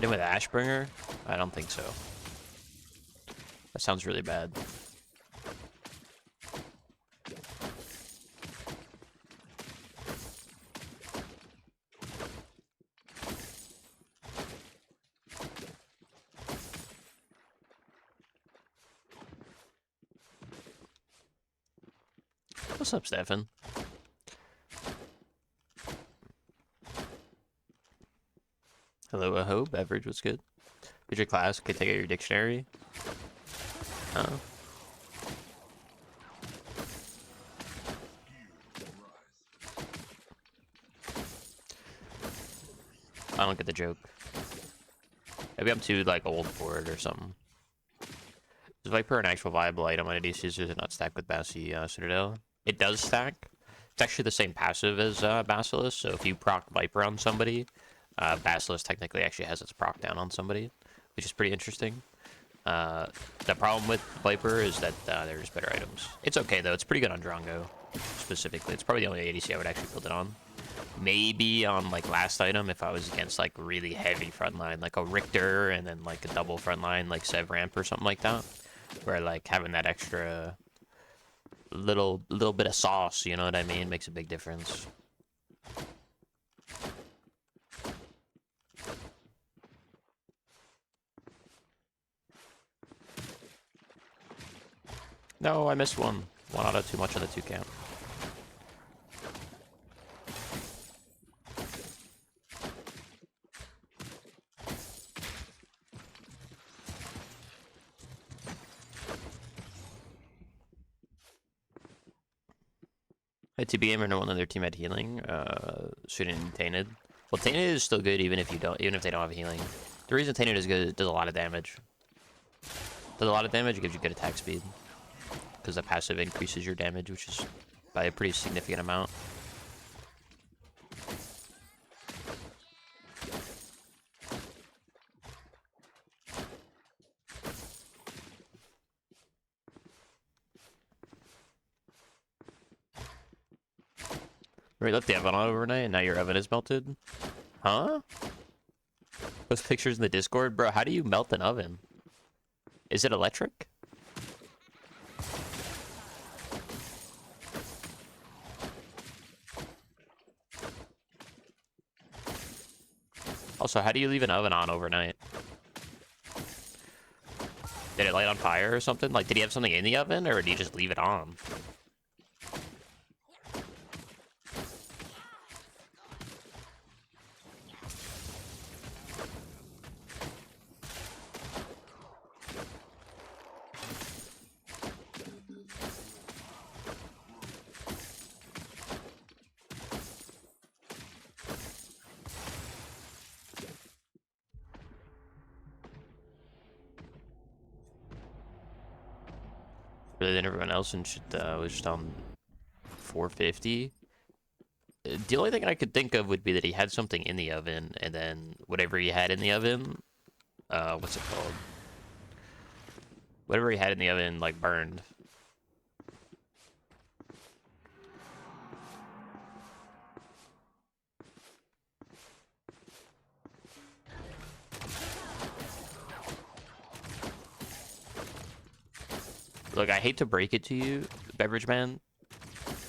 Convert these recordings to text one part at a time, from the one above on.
Hit him with Ashbringer? I don't think so. That sounds really bad. What's up, Stefan? Hello, Aho. Beverage, what's good? Did your class? Okay, take out your dictionary. Oh. I don't get the joke. Maybe I'm too, like, old for it or something. Is Viper an actual viable item on ADCs? Does it not stack with Bassi Citadel? It does stack. It's actually the same passive as Basilisk, so if you proc Viper on somebody, Basilisk technically actually has its proc down on somebody, which is pretty interesting. The problem with Viper is that there's better items. It's okay, though. It's pretty good on Drongo, specifically. It's probably the only ADC I would actually build it on. Maybe on, like, last item if I was against, like, really heavy frontline, like a Richter and then, like, a double frontline, like Sev Ramp or something like that. Where, like, having that extra little bit of sauce, you know what I mean, makes a big difference. No, I missed one. One out of too much on the 2 camp. At TB Gamer, no one on their team had healing. Shooting Tainted. Well, Tainted is still good even if they don't have healing. The reason Tainted is good is it does a lot of damage. Does a lot of damage, it gives you good attack speed. Because the passive increases your damage, which is by a pretty significant amount. We left the oven on overnight, and now your oven is melted? Huh? Post pictures in the Discord? Bro, how do you melt an oven? Is it electric? Also, how do you leave an oven on overnight? Did it light on fire or something? Like, did he have something in the oven, or did he just leave it on? Really than everyone else and shit was just on 450. The only thing I could think of would be that he had something in the oven, and then whatever he had in the oven, what's it called? Whatever he had in the oven, like, burned. Look, I hate to break it to you, Beverage Man.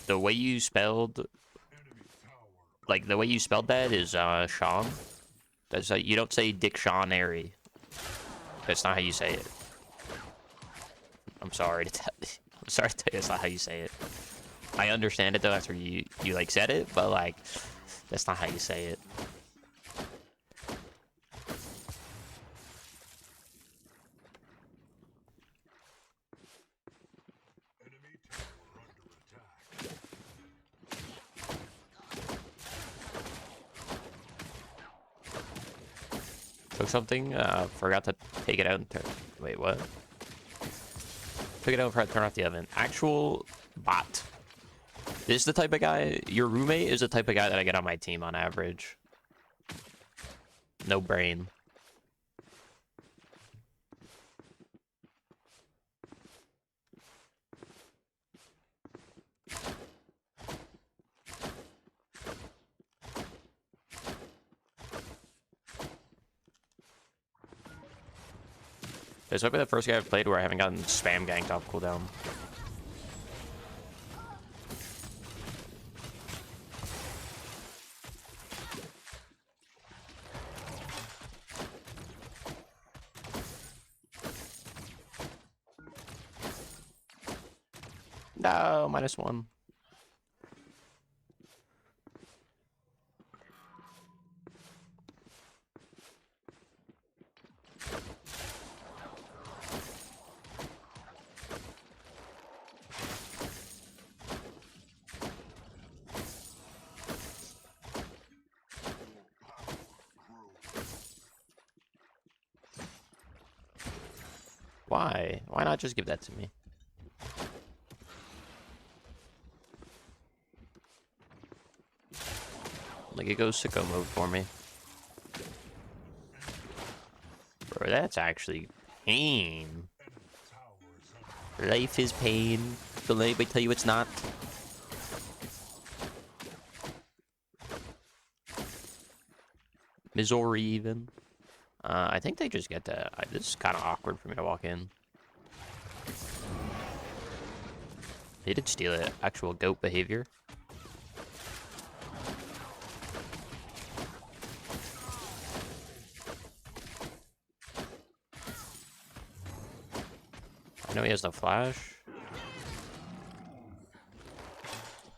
The way you spelled, like, the way you spelled that is, Sean. That's, you don't say dictionary. That's not how you say it. I'm sorry to tell you. I'm sorry to tell you that's not how you say it. I understand it, though, after you like, said it, but, like, that's not how you say it. Took something, forgot to take it out and turn. Wait, what? Took it out and forgot to turn off the oven. Actual bot. This is the type of guy, your roommate is the type of guy that I get on my team on average. No brain. This might be the first game I've played where I haven't gotten spam ganked off cooldown. No, -1. Why? Why not just give that to me? Like, it goes sicko mode for me. Bro, that's actually pain. Life is pain. Don't let anybody tell you it's not. Missouri, even. I think they just get to... this is kind of awkward for me to walk in. They did steal it. Actual goat behavior. I know he has no flash.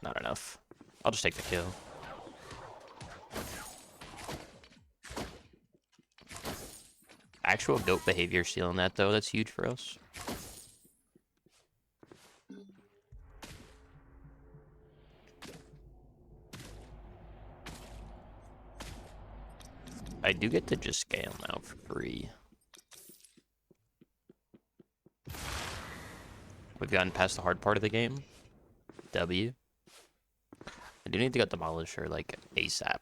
Not enough. I'll just take the kill. Actual goat behavior stealing that, though, that's huge for us. I do get to just scale now for free. We've gotten past the hard part of the game. W. I do need to get Demolisher, like, ASAP.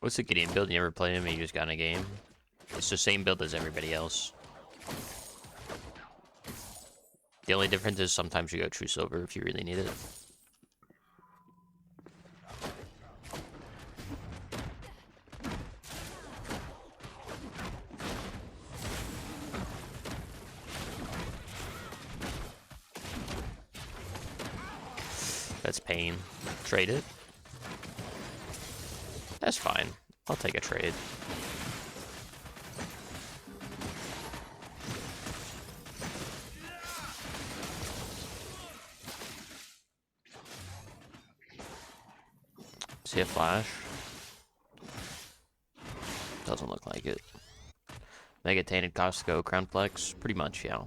What's the Gideon build? You ever play him and you just got in a game? It's the same build as everybody else. The only difference is sometimes you go true silver if you really need it. That's pain. Trade it. That's fine. I'll take a trade. See a flash? Doesn't look like it. Mega Tainted, Costco, Crown Flex. Pretty much, yeah.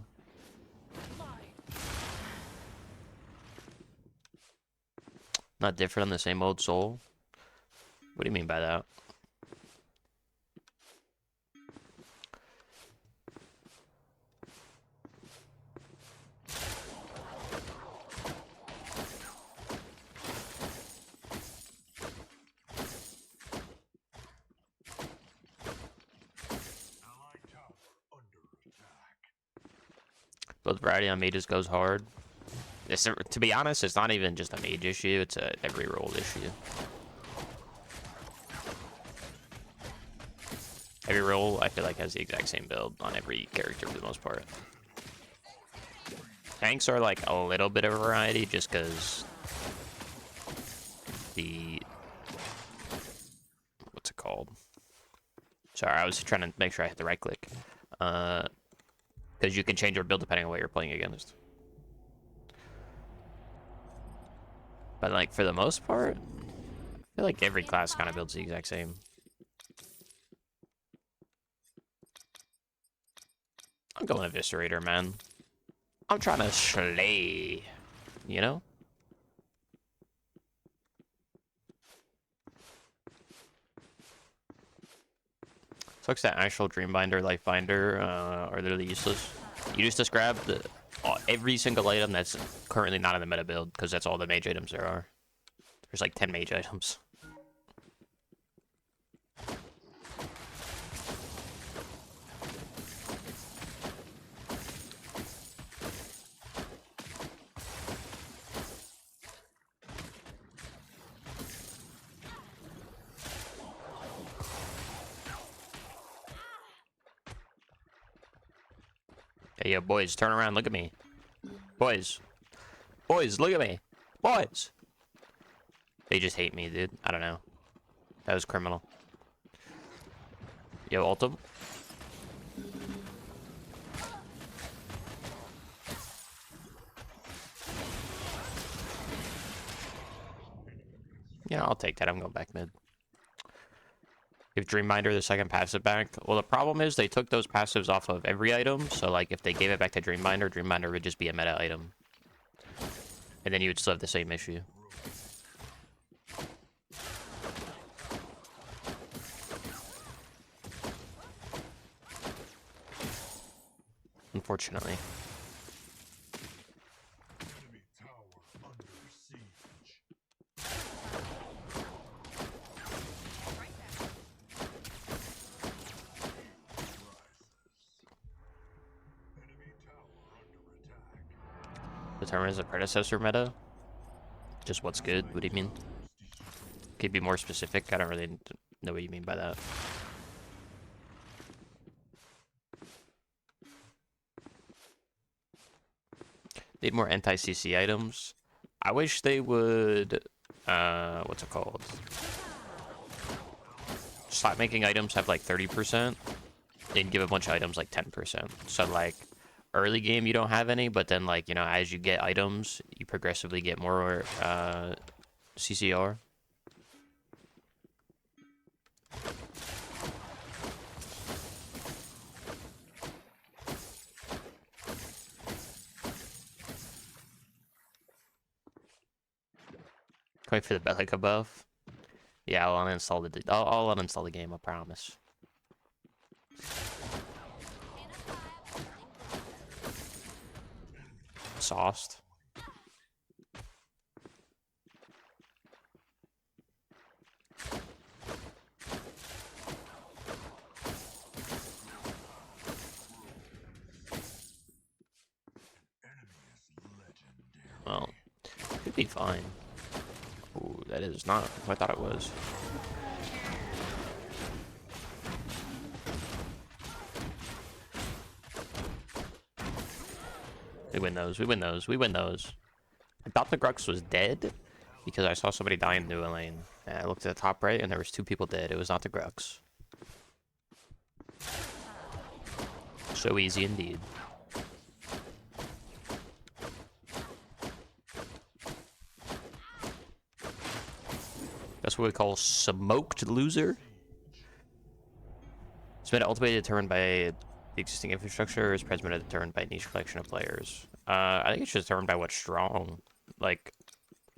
Not different on the same old soul? What do you mean by that? Both variety on mages goes hard. To be honest, it's not even just a mage issue, it's a every role issue. Every role, I feel like, has the exact same build on every character for the most part. Tanks are like a little bit of a variety just because the... what's it called? Sorry, I was trying to make sure I hit the right click. Because you can change your build depending on what you're playing against. But like, for the most part, I feel like every class kind of builds the exact same. I'm going Eviscerator, man. I'm trying to slay, you know? Sucks that actual Dreambinder, Lifebinder are literally useless. You just grab every single item that's currently not in the meta build, because that's all the mage items there are. There's like 10 mage items. Hey, yo, boys, turn around, look at me. Boys. Boys, look at me. Boys. They just hate me, dude. I don't know. That was criminal. Yo, ultim. Yeah, I'll take that. I'm going back mid. Give Dreambinder the second passive back. Well, the problem is they took those passives off of every item. So, like, if they gave it back to Dreambinder, Dreambinder would just be a meta item. And then you would still have the same issue. Unfortunately. Determine as a predecessor meta? Just what's good? What do you mean? Could you be more specific? I don't really know what you mean by that. Need more anti-CC items. I wish they would... what's it called? Stop making items have like 30%. And give a bunch of items like 10%. So like... early game you don't have any, but then like, you know, as you get items, you progressively get more CCR. Wait for the Belica buff. Yeah, I'll uninstall the I'll uninstall the game, I promise. Sauced. Well, could be fine. Ooh, that is not what I thought it was. We win those, we win those, we win those. I thought the Grux was dead because I saw somebody die in New Lane. And I looked at the top right and there was 2 people dead. It was not the Grux. So easy indeed. That's what we call smoked loser. It's been ultimately determined by the existing infrastructure, or is Preds determined by niche collection of players? I think it's just determined by what's strong, like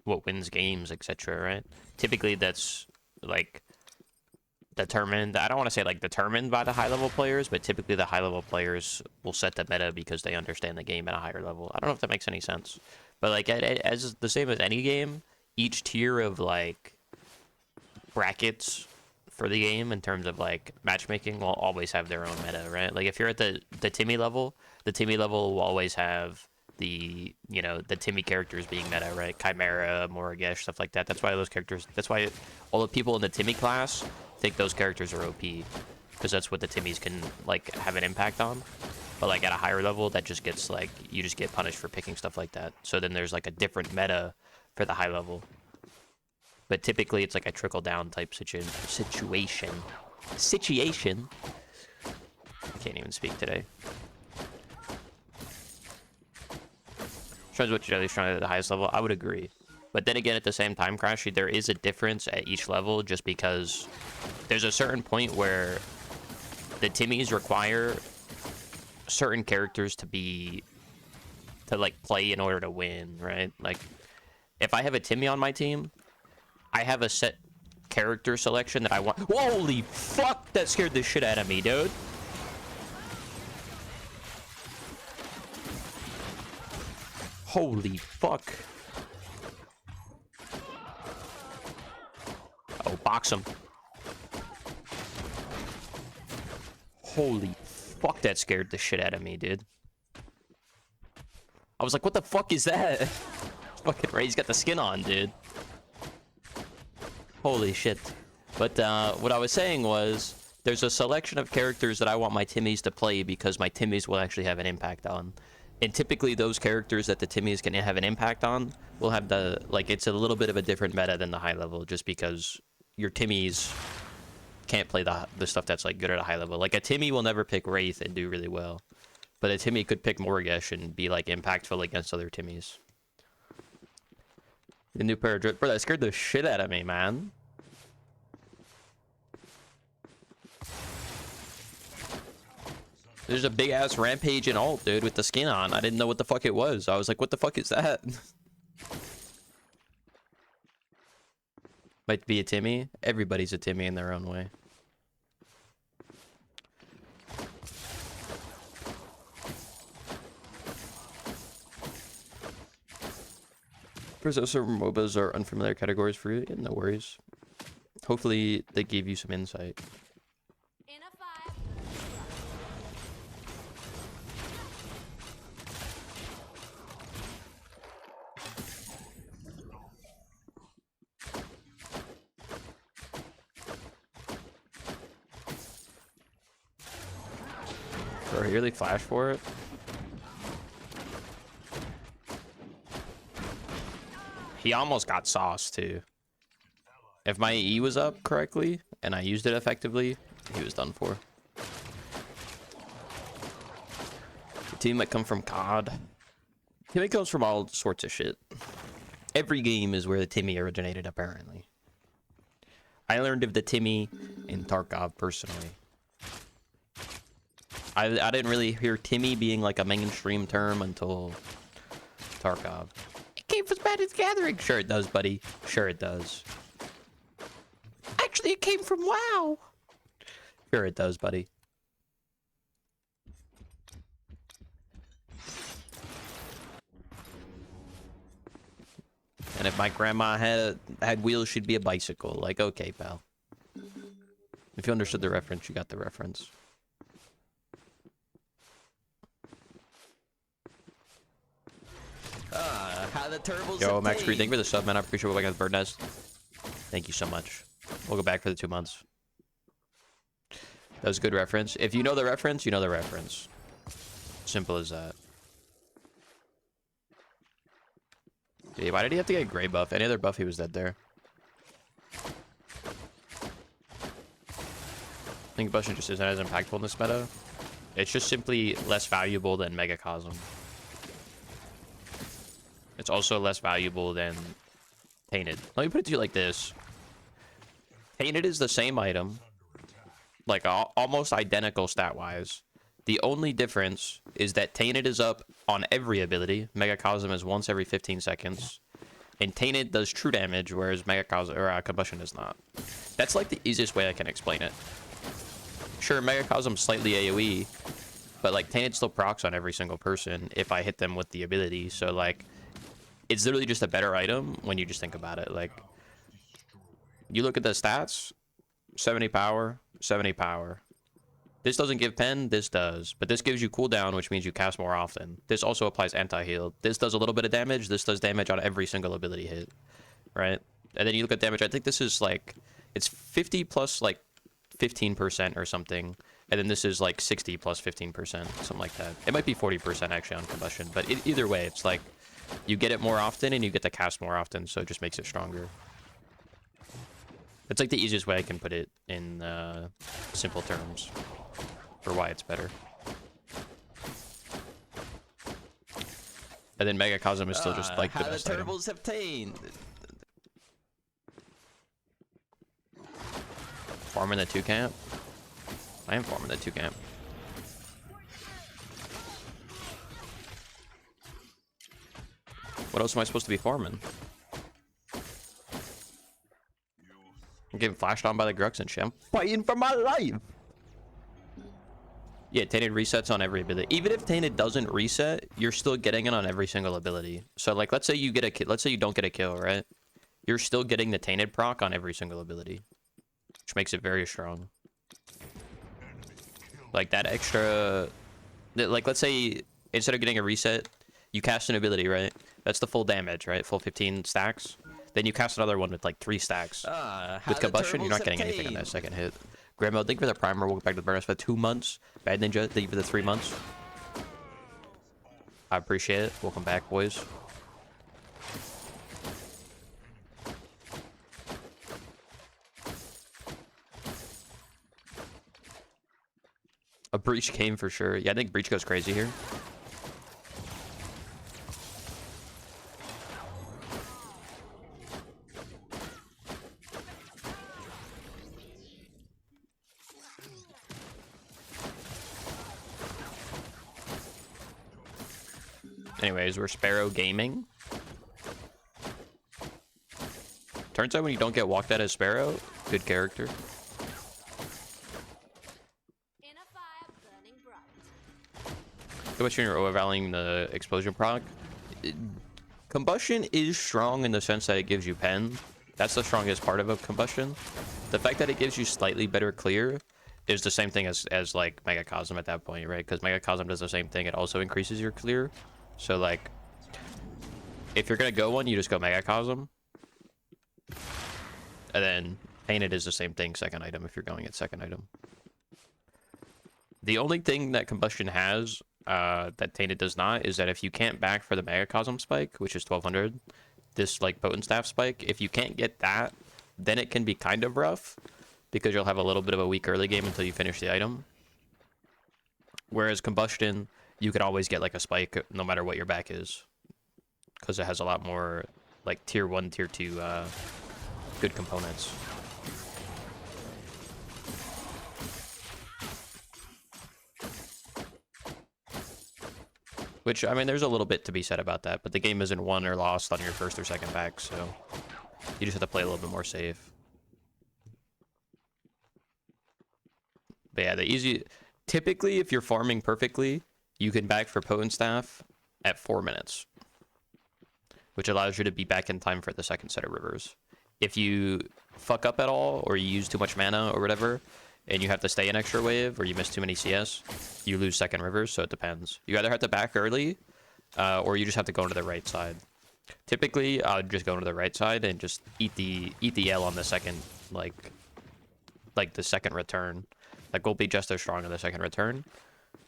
what wins games, etc. Right? Typically, that's like determined. I don't want to say like determined by the high level players, but typically the high level players will set the meta because they understand the game at a higher level. I don't know if that makes any sense, but like as the same as any game, each tier of like brackets for the game in terms of like matchmaking will always have their own meta, right? Like if you're at the Timmy level, the Timmy level will always have the, you know, the Timmy characters being meta, right? Chimera, Morrigesh, stuff like that. That's why those characters, that's why all the people in the Timmy class think those characters are OP, because that's what the Timmys can like have an impact on. But like at a higher level, that just gets like, you just get punished for picking stuff like that. So then there's like a different meta for the high level. But typically, it's like a trickle-down type situation. I can't even speak today. Shows what you're really trying at the highest level. I would agree. But then again, at the same time, Crashy, there is a difference at each level just because there's a certain point where the Timmys require certain characters to like play in order to win, right? Like, if I have a Timmy on my team, I have a set character selection that I want. Holy fuck! That scared the shit out of me, dude. Holy fuck. Oh, box him. Holy fuck, that scared the shit out of me, dude. I was like, what the fuck is that? Fucking Ray's got the skin on, dude. Holy shit. But what I was saying was, There's a selection of characters that I want my Timmies to play because my Timmies will actually have an impact on. And typically those characters that the Timmies can have an impact on will have the, like, it's a little bit of a different meta than the high level, just because your Timmies can't play the stuff that's, like, good at a high level. Like, a Timmy will never pick Wraith and do really well. But a Timmy could pick Morgesh and be, like, impactful against other Timmies. The new pair of drip. Bro, that scared the shit out of me, man. There's a big ass rampage in ult, dude, with the skin on. I didn't know what the fuck it was. I was like, what the fuck is that? Might be a Timmy. Everybody's a Timmy in their own way. Predecessor MOBAs are unfamiliar categories for you. No worries. Hopefully they gave you some insight. Bro, he really flashed for it. He almost got sauce too. If my E was up correctly and I used it effectively, he was done for. The team might come from COD. Timmy comes from all sorts of shit. Every game is where the Timmy originated, apparently. I learned of the Timmy in Tarkov personally. I didn't really hear Timmy being like a mainstream term until Tarkov. It came from Madden's Gathering. Sure it does, buddy. Sure it does. Actually, it came from WoW. Sure it does, buddy. And if my grandma had wheels, she'd be a bicycle. Like, okay, pal. If you understood the reference, you got the reference. How the turbos. Yo, Max Creed, thank you for the sub, man. I appreciate what I got the bird nest. Thank you so much. We'll go back for the 2 months. That was a good reference. If you know the reference, you know the reference. Simple as that. Dude, why did he have to get a gray buff? Any other buff, he was dead there. I think Bushin just isn't as impactful in this meta. It's just simply less valuable than Megacosm. It's also less valuable than Tainted. Let me put it to you like this. Tainted is the same item. Like, almost identical stat-wise. The only difference is that Tainted is up on every ability. Megacosm is once every 15 seconds. And Tainted does true damage, whereas Megacosm, or Combustion is not. That's like the easiest way I can explain it. Sure, Megacosm's slightly AoE, but like Tainted still procs on every single person if I hit them with the ability. So like, it's literally just a better item when you just think about it. Like, you look at the stats, 70 power, 70 power. This doesn't give pen, this does. But this gives you cooldown, which means you cast more often. This also applies anti-heal. This does a little bit of damage, this does damage on every single ability hit. Right? And then you look at damage, I think this is like, it's 50 plus like 15% or something. And then this is like 60 plus 15%, something like that. It might be 40% actually on Combustion. But either way, it's like, you get it more often and you get to cast more often, so it just makes it stronger. It's like the easiest way I can put it in simple terms for why it's better. And then Megacosm is still just like the best item. How the turbos have tamed. Farming the 2 camp? I am farming the 2 camp. What else am I supposed to be farming? I'm getting flashed on by the Grux and shit. I'm fighting for my life! Yeah, Tainted resets on every ability. Even if Tainted doesn't reset, you're still getting it on every single ability. So, like, let's say you get a kill. Let's say you don't get a kill, right? You're still getting the Tainted proc on every single ability, which makes it very strong. Like, that extra... Like, let's say instead of getting a reset, you cast an ability, right? That's the full damage, right? Full 15 stacks. Then you cast another one with like 3 stacks. With Combustion, you're not getting anything on that second hit. Grandma, thank you for the primer. Welcome back to the Burn for 2 months. Bad Ninja, thank you for the 3 months. I appreciate it. Welcome back, boys. A breach came for sure. Yeah, I think breach goes crazy here. Anyways, we're Sparrow gaming. Turns out when you don't get walked at as Sparrow, good character. Combustion, you're overvaluing the explosion proc. Combustion is strong in the sense that it gives you pen. That's the strongest part of a combustion. The fact that it gives you slightly better clear is the same thing as like Megacosm at that point, right? Because Megacosm does the same thing. It also increases your clear. So like, if you're gonna go one, you just go Megacosm. And then Tainted is the same thing, second item, if you're going at second item. The only thing that Combustion has that Tainted does not is that if you can't back for the Megacosm spike, which is 1200, this like Potent Staff spike, if you can't get that, then it can be kind of rough because you'll have a little bit of a weak early game until you finish the item. Whereas Combustion, you could always get like a spike no matter what your back is because it has a lot more like tier 1, tier 2 good components. Which, I mean, there's a little bit to be said about that, but the game isn't won or lost on your first or second back, so you just have to play a little bit more safe. But yeah, the easy... Typically, if you're farming perfectly, you can back for Potent Staff at 4 minutes, which allows you to be back in time for the second set of rivers. If you fuck up at all, or you use too much mana or whatever, and you have to stay an extra wave, or you miss too many CS, you lose second rivers, so it depends. You either have to back early, or you just have to go into the right side. Typically, I would just go into the right side and just eat the L on the second, like the second return. Like, will be just as strong on the second return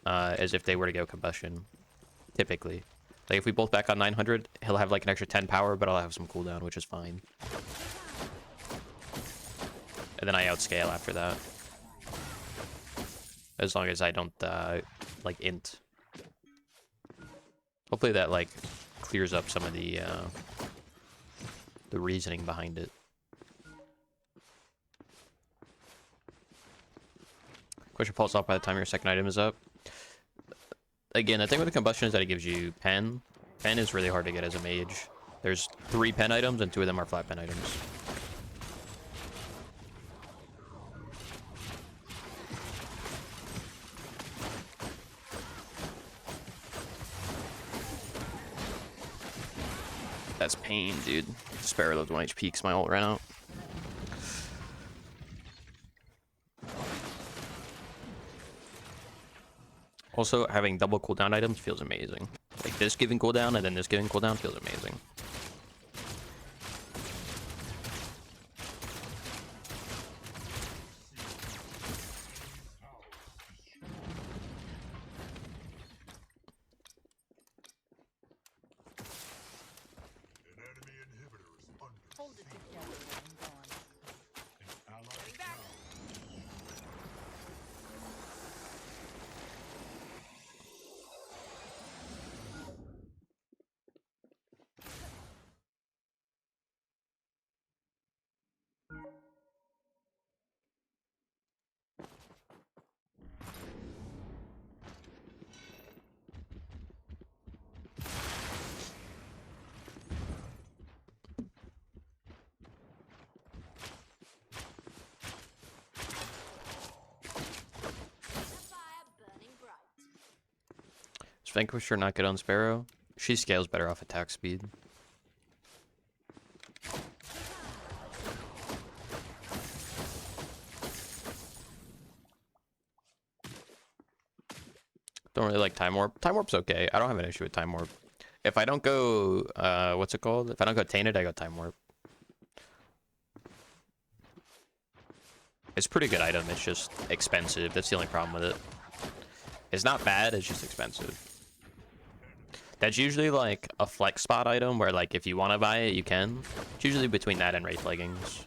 as if they were to go Combustion, typically. Like, if we both back on 900, he'll have, like, an extra 10 power, but I'll have some cooldown, which is fine. And then I outscale after that. As long as I don't, like, int. Hopefully that, like, clears up some of the reasoning behind it. Question pulse off by the time your second item is up. Again, the thing with the Combustion is that it gives you pen. Pen is really hard to get as a mage. There's 3 pen items, and 2 of them are flat pen items. That's pain, dude. Sparrow loads 1 HP because my ult ran out. Also, having double cooldown items feels amazing. Like this giving cooldown and then this giving cooldown feels amazing. Vanquisher not good on Sparrow. She scales better off attack speed. Don't really like Time Warp. Time Warp's okay. I don't have an issue with Time Warp. If I don't go, what's it called? If I don't go Tainted, I go Time Warp. It's a pretty good item. It's just expensive. That's the only problem with it. It's not bad. It's just expensive. That's usually like a flex spot item where like if you want to buy it, you can. It's usually between that and Wraith Leggings.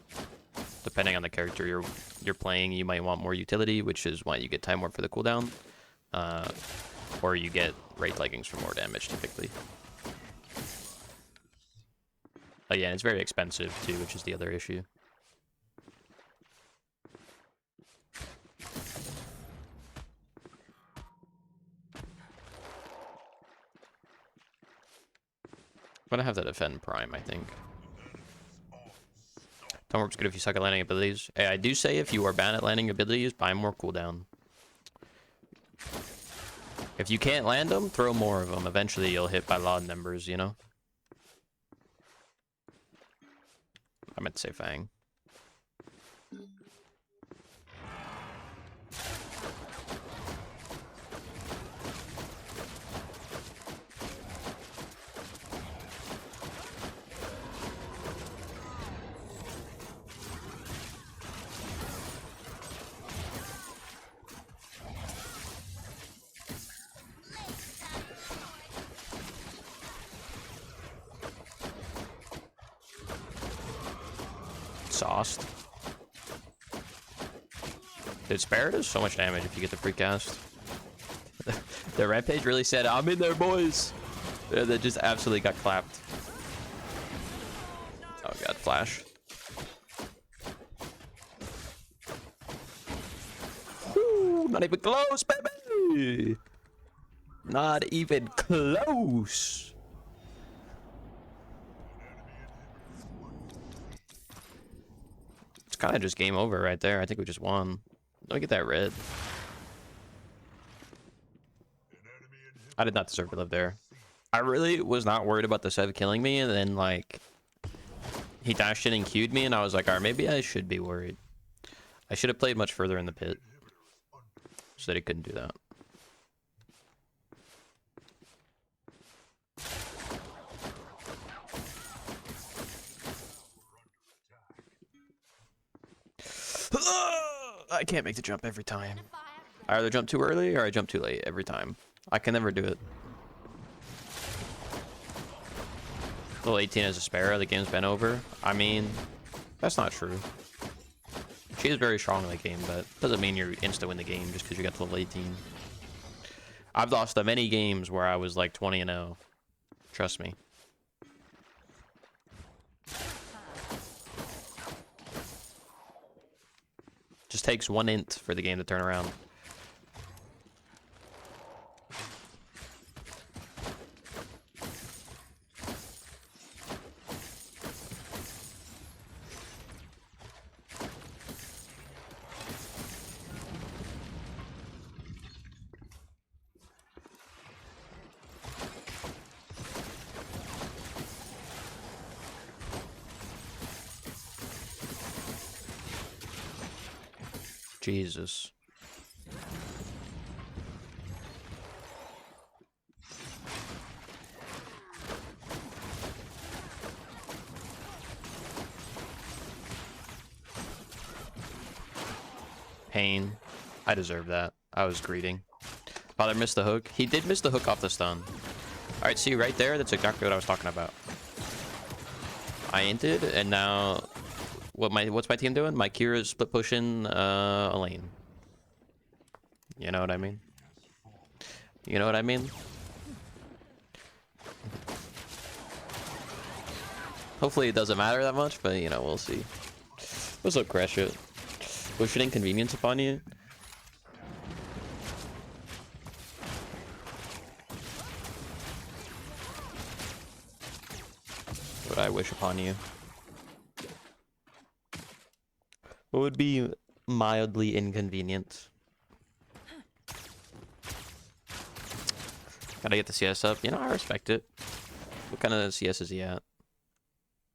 Depending on the character you're playing, you might want more utility, which is why you get Time Warp for the cooldown. Or you get Wraith Leggings for more damage typically. But yeah, it's very expensive too, which is the other issue. I'm gonna have to defend Prime, I think. Time Warp's good if you suck at landing abilities. Hey, I do say if you are bad at landing abilities, buy more cooldown. If you can't land them, throw more of them. Eventually you'll hit by law numbers, you know? I meant to say Fang. Sauced. Dude, Sparrow does so much damage if you get the free cast. The Rampage really said, I'm in there, boys! That just absolutely got clapped. Oh god, Flash. Woo, not even close, baby! Not even close! It's kind of just game over right there. I think we just won. Let me get that red. I did not deserve to live there. I really was not worried about the Sev killing me, and then, like, he dashed in and queued me, and I was like, alright, maybe I should be worried. I should have played much further in the pit, so that he couldn't do that. I can't make the jump every time. I either jump too early or I jump too late every time. I can never do it. Level 18 as a Sparrow, the game's been over. I mean, that's not true. She is very strong in the game, but doesn't mean you're insta win the game just because you got to level 18. I've lost many games where I was like 20-0. Trust me. Just takes one int for the game to turn around. Jesus. Pain. I deserve that. I was greeting. Father missed the hook. He did miss the hook off the stun. Alright, see right there? That's exactly what I was talking about. I inted, and now what's my team doing? My Kira's split pushing a lane. You know what I mean? You know what I mean? Hopefully it doesn't matter that much, but you know, we'll see. What's up, Crash It? Wish an inconvenience upon you? What I wish upon you? What would be mildly inconvenient? Gotta get the CS up. You know, I respect it. What kind of CS is he at?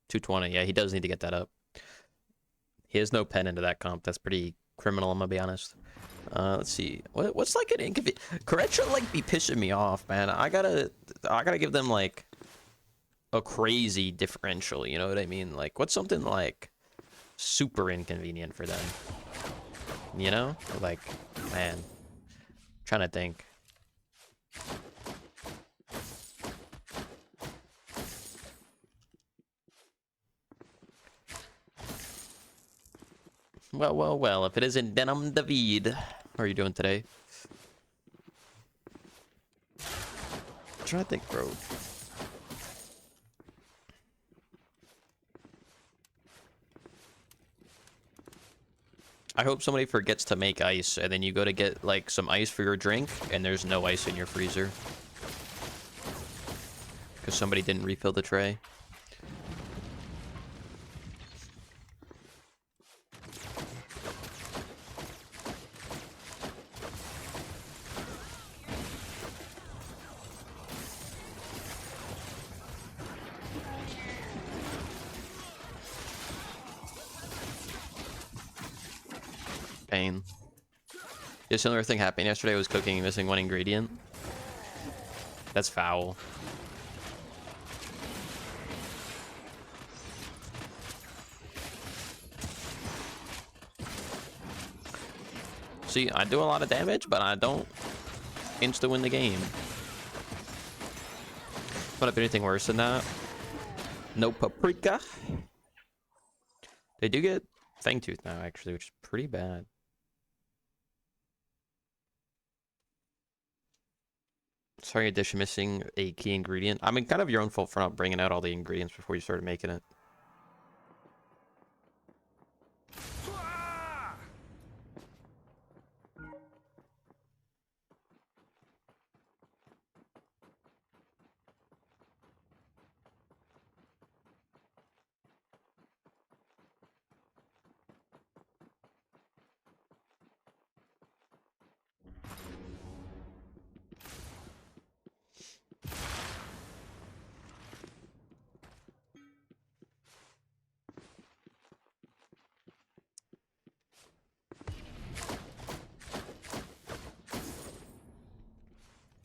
220. Yeah, he does need to get that up. He has no pen into that comp. That's pretty criminal, I'm gonna be honest. Let's see. What's like an inconvenient? Correct should like be pissing me off, man. I gotta give them like a crazy differential. You know what I mean? Like, what's something like super inconvenient for them? you know? Like, man, trying to think. Well, well, well, if it isn't Denim David. How are you doing today? I'm trying to think, bro. I hope somebody forgets to make ice, and then you go to get, like, some ice for your drink, and there's no ice in your freezer. Because somebody didn't refill the tray. Pain. Yeah, similar thing happened yesterday. I was cooking, missing one ingredient. That's foul. See, I do a lot of damage, but I don't insta-win the game. What if anything worse than that? No paprika. They do get Fangtooth now, actually, which is pretty bad. Sorry, a dish missing a key ingredient. I mean, kind of your own fault for not bringing out all the ingredients before you started making it.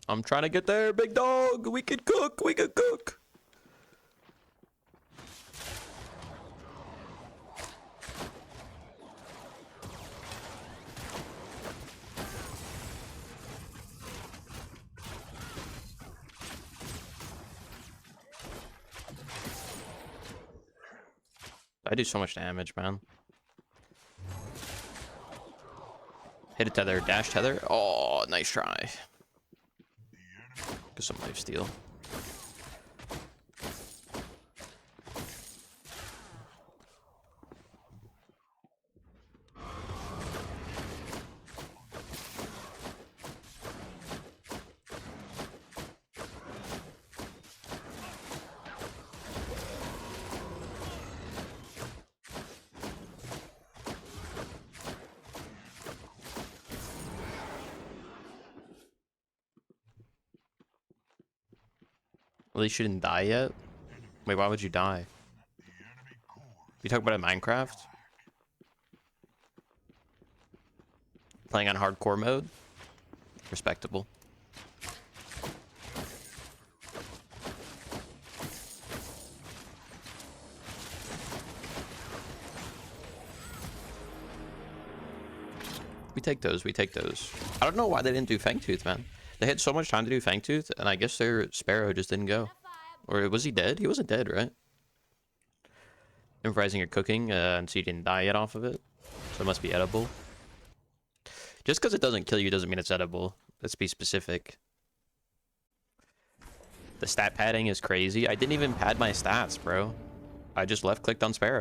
I'm trying to get there, big dog. We could cook. We could cook. I do so much damage, man. Hit a tether, dash tether. Oh, nice try. Get some lifesteal. At least you didn't die yet? Wait, why would you die? You talk about it in Minecraft? Playing on hardcore mode? Respectable. We take those, we take those. I don't know why they didn't do Fangtooth, man. They had so much time to do Fangtooth, and I guess their Sparrow just didn't go. Or was he dead? He wasn't dead, right? Improvising your cooking, and so you didn't die yet off of it. So it must be edible. Just because it doesn't kill you doesn't mean it's edible. Let's be specific. The stat padding is crazy. I didn't even pad my stats, bro. I just left-clicked on Sparrow.